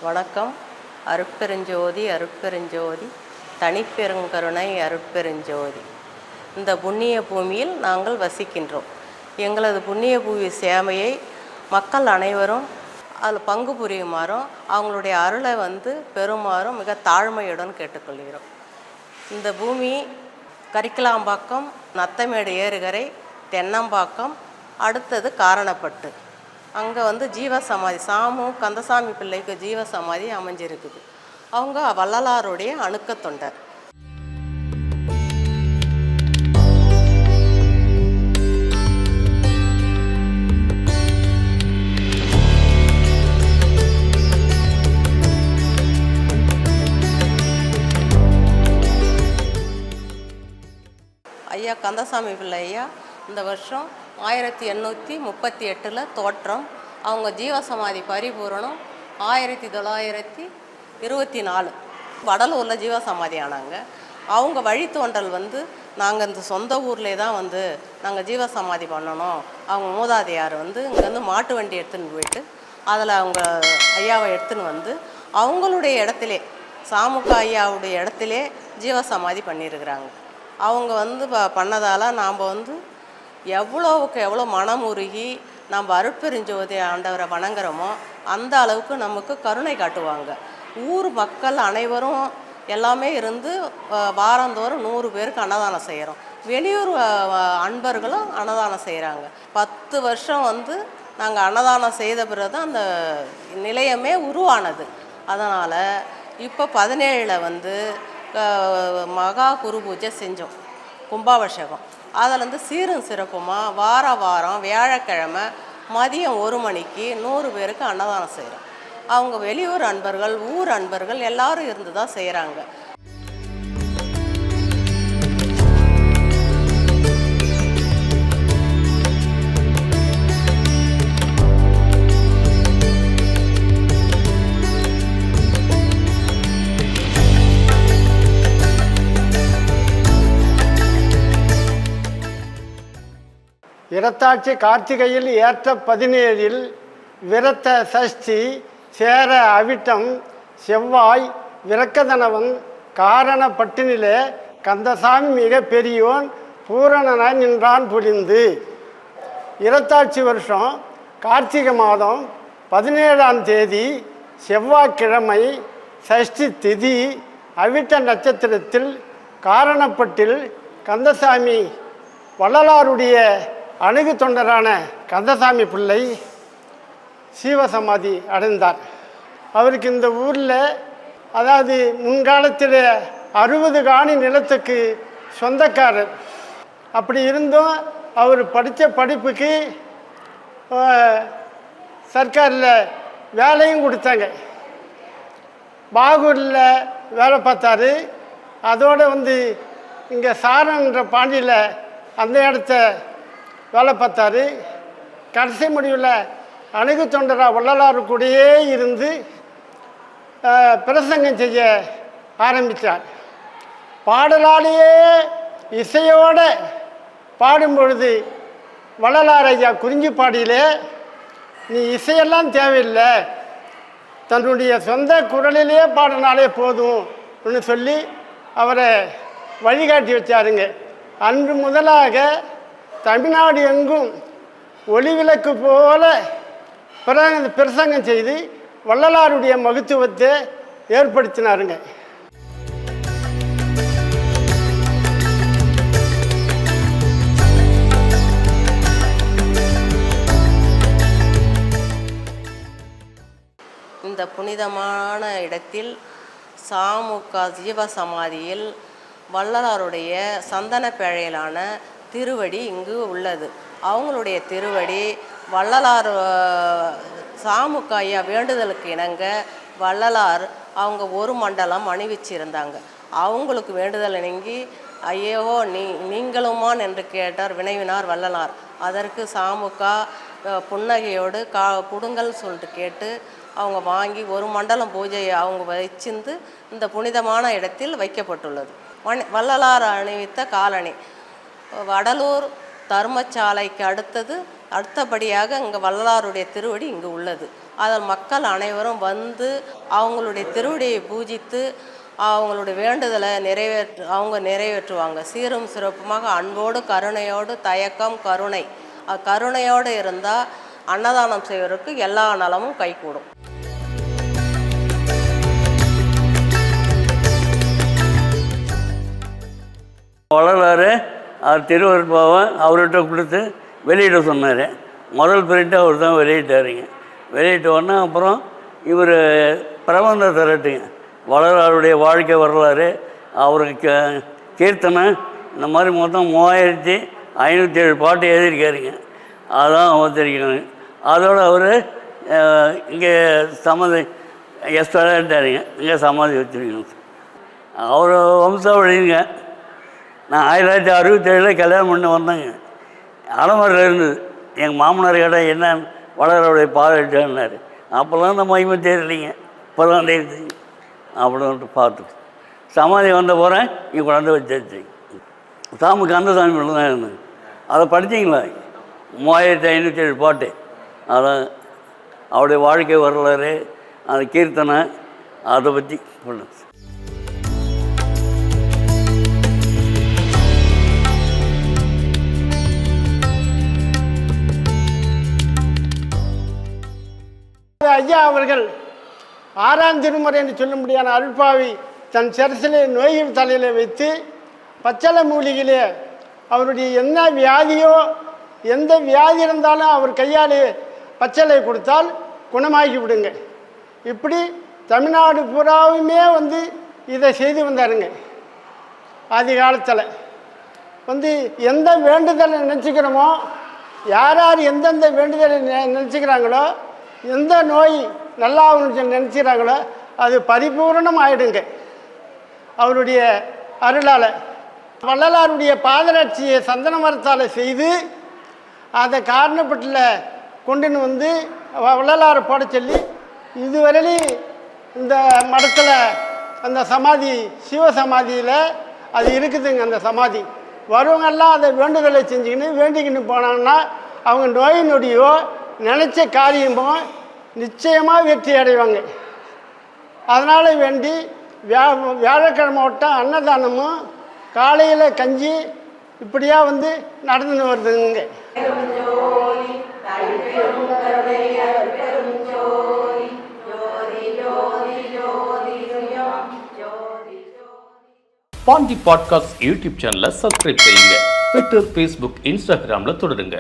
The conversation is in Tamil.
வணக்கம். அருட்பெருஞ்சோதி அருட்பெருஞ்சோதி தனிப்பெருங்கருணை அருட்பெருஞ்சோதி. இந்த புண்ணிய பூமியில் நாங்கள் வசிக்கின்றோம். எங்களது புண்ணிய பூமி சேவையை மக்கள் அனைவரும் அதில் பங்கு புரியுமாறும் அவங்களுடைய அருளை பெறுமாறும் மிக தாழ்மையுடன் கேட்டுக்கொள்கிறோம். இந்த பூமி கரிக்கலாம்பாக்கம், நத்தமேடு ஏறுகரை, தென்னம்பாக்கம், அடுத்தது காரணப்பட்டு. அங்கே ஜீவசமாதி கந்தசாமி பிள்ளைக்கு ஜீவசமாதி அமைஞ்சிருக்குது. அவங்க வள்ளலாருடைய அணுக்க தொண்டர். ஐயா கந்தசாமி பிள்ளை ஐயா இந்த வருஷம் 1838 தோற்றம். அவங்க ஜீவசமாதி பரிபூரணம் 1924 வடலூரில் ஜீவசமாதி ஆனாங்க. அவங்க வழித்தோன்றல் நாங்கள் இந்த சொந்த ஊர்லேயே தான் நாங்கள் ஜீவசமாதி பண்ணணும். அவங்க மூதாதையார் இங்கேருந்து மாட்டு வண்டி எடுத்துன்னு போயிட்டு அதில் அவங்க ஐயாவை எடுத்துன்னு அவங்களுடைய இடத்துலே சாமுக்கா ஐயாவுடைய இடத்துலே ஜீவசமாதி பண்ணியிருக்கிறாங்க. அவங்க பண்ணதால் நாம் எவ்வளோவுக்கு எவ்வளோ மனம் உருகி நம்ம அருட்பெருஞ்சோதி ஆண்டவரை வணங்குறோமோ அந்த அளவுக்கு நமக்கு கருணை காட்டுவாங்க. ஊர் மக்கள் அனைவரும் எல்லாமே வாரந்தோறும் 100 பேருக்கு அன்னதானம் செய்கிறோம். வெளியூர் அன்பர்களும் அன்னதானம் செய்கிறாங்க. 10 வருஷம் நாங்கள் அன்னதானம் செய்த பிறகு தான் அந்த நிலையமே உருவானது. அதனால் இப்போ 17 மகா குரு பூஜை செஞ்சோம், கும்பாபிஷேகம். அதில் சீரும் சிறப்புமாக வாரம் வியாழக்கிழமை மதியம் 1 மணிக்கு 100 பேருக்கு அன்னதானம் செய்கிறோம். அவங்க வெளியூர் அன்பர்கள், ஊர் அன்பர்கள் எல்லாரும் இருந்து தான் செய்கிறாங்க. இரத்தாட்சி கார்த்திகையில் ஏற்ற 17 விரத்த சஷ்டி சேர அவிட்டம் செவ்வாய் விரக்கதனவன் காரண பட்டினிலே கந்தசாமி மிக பெரியோன் பூரணனாய் நின்றான் புரிந்து. இரத்தாட்சி வருஷம் கார்த்திகை மாதம் 17ஆம் தேதி செவ்வாய்க்கிழமை சஷ்டி திதி அவிட்ட நட்சத்திரத்தில் காரணப்பட்டில் கந்தசாமி வள்ளலாருடைய அணுகு தொண்டரான கந்தசாமி பிள்ளை சீவசமாதி அடைந்தார். அவருக்கு இந்த ஊரில் அதாவது முன்காலத்தில் 60 காணி நிலத்துக்கு சொந்தக்காரர். அப்படி இருந்தும் அவர் படித்த படிப்புக்கு சர்க்காரில் வேலையும் கொடுத்தாங்க. பாகூரில் வேலை பார்த்தாரு. அதோடு இங்கே சாரன்ற பாண்டியில் அந்த இடத்த வேலை பார்த்தாரு. கடைசி முடிவில் அணுகு தொண்டராக வள்ளலாறு கூடயே இருந்து பிரசங்கம் செய்ய ஆரம்பித்தார். பாடலாலேயே இசையோடு பாடும்பொழுது வள்ளலார் ஐயா குறிஞ்சிப்பாடியிலே நீ இசையெல்லாம் தேவையில்லை, தன்னுடைய சொந்த குரலிலே பாடினாலே போதும்னு சொல்லி அவரை வழிகாட்டி வச்சாருங்க. அன்று முதலாக தமிழ்நாடு எங்கும் ஒளிவிளக்கு போல பிரசங்கம் செய்து வள்ளலாருடைய மகத்துவத்தை ஏற்படுத்தினாருங்க. இந்த புனிதமான இடத்தில் சாமுக்கா ஜீவசமாதியில் வள்ளலாருடைய சந்தன பேழையிலான திருவடி இங்கு உள்ளது. அவங்களுடைய திருவடி வள்ளலார் சாமுக்கா ஐயா வேண்டுதலுக்கு இணங்க வள்ளலார் அவங்க 1 மண்டலம் அணிவிச்சிருந்தாங்க. அவங்களுக்கு வேண்டுதல் இணங்கி ஐயோ நீங்களுமான் என்று கேட்டார், வினைவினார் வள்ளலார். அதற்கு சாமுக்கா புன்னகையோடு கொடுங்கல் சொல்லிட்டு கேட்டு அவங்க வாங்கி 1 மண்டலம் பூஜையை அவங்க வச்சிருந்து இந்த புனிதமான இடத்தில் வைக்கப்பட்டுள்ளது. வள்ளலார் அணிவித்த காலணி வடலூர் தர்மசாலைக்கு அடுத்தபடியாக இங்கே வள்ளலாருடைய திருவடி இங்கு உள்ளது. அதில் மக்கள் அனைவரும் வந்து அவங்களுடைய திருவடியை பூஜித்து அவங்களுடைய வேண்டுதலை நிறைவேற்றுவாங்க. சீரும் சிறப்புமாக அன்போடு கருணையோடு தயக்கம் கருணையோடு இருந்தால் அன்னதானம் செய்வதற்கு எல்லா நலமும் கைகூடும். வள்ளலார் திருவருட்பாவை அவர்கிட்ட கொடுத்து வெளியிட சொன்னார். முதல் பிரிண்ட்டு அவர் தான் வெளியிட்டாருங்க. வெளியிட்ட உடனே அப்புறம் இவர் பிரபந்தம் திரட்டுங்க. வள்ளலாருடைய வாழ்க்கை வரலாறு, அவருக்கு கீர்த்தனை, இந்த மாதிரி மொத்தம் 3507 பாட்டு எழுதியிருக்காருங்க. அதான் வச்சிருக்காங்க. அதோடு அவர் இங்கே சமாதி எஸ்டாட்டாருங்க. இங்கே சமாதி வச்சுருக்கணும். அவர் வம்சாவளிங்க. நான் 1967 கல்யாணம் பண்ணி வந்தேங்க. அலமரில் இருந்தது. எங்கள் மாமனார் கடை என்ன வள்ளலாருடைய பாதட்டான்னாரு. அப்போல்லாம் அந்த மகிமை தெரியலைங்க. இப்போ தான் தெரியுது. அப்படின்ட்டு பார்த்து சமாதி வந்த போகிறேன் இங்கே கொண்டாந்து வச்சாச்சு. சாமி கந்தசாமி தான் இருந்தது. அதை படித்தீங்களா? 3507 பாட்டு. அதான் அவருடைய வாழ்க்கை வரலாறு, அந்த கீர்த்தனை, அதை பற்றி சொல்லுங்க. ஐயா அவர்கள் 6ஆம் திருமுறை என்று சொல்லும்படியான அருட்பாவி தன் சிரசிலே நோயின் தலையில் வைத்து பச்சளை மூலிகையிலே அவருடைய என்ன வியாதியோ எந்த வியாதி இருந்தாலும் அவர் கையாலே பச்சளை கொடுத்தால் குணமாகி விடுங்க. இப்படி தமிழ்நாடு பூராவுமே வந்து இதை செய்து வந்தாருங்க. ஆதி காலத்தில் வந்து எந்த வேண்டுதலை நினச்சிக்கிறோமோ, யார் யார் எந்தெந்த வேண்டுதலை நினச்சிக்கிறாங்களோ, எந்த நோய் நல்லா நினச்சிக்கிறாங்களோ அது பரிபூர்ணம் ஆகிடுங்க அவருடைய அருளால். வள்ளலாருடைய பாதராட்சியை சந்தன மரத்தால் செய்து அதை காரணப்பட்டில் கொண்டுன்னு வந்து வள்ளலாரை போட சொல்லி இதுவரையிலும் இந்த மடத்தில் அந்த சமாதி சிவசமாதியில் அது இருக்குதுங்க. அந்த சமாதி வருவங்கெல்லாம் அதை வேண்டுதலை வேண்டிக்கின்னு போனாங்கன்னா அவங்க நோய் நொடியோ நினச்ச காரியமோ நிச்சயமாக வெற்றி அடைவாங்க. அதனால் வேண்டி வியாழக்கிழமை விட்டால் அன்னதானமும் காலையில் கஞ்சி இப்படியா வந்து நடந்துன்னு வருதுங்க. பாண்டி பாட்காஸ்ட் யூடியூப் சேனலை சப்ஸ்கிரைப் செய்யுங்க. ட்விட்டர், ஃபேஸ்புக், இன்ஸ்டாகிராமில் தொடருங்க.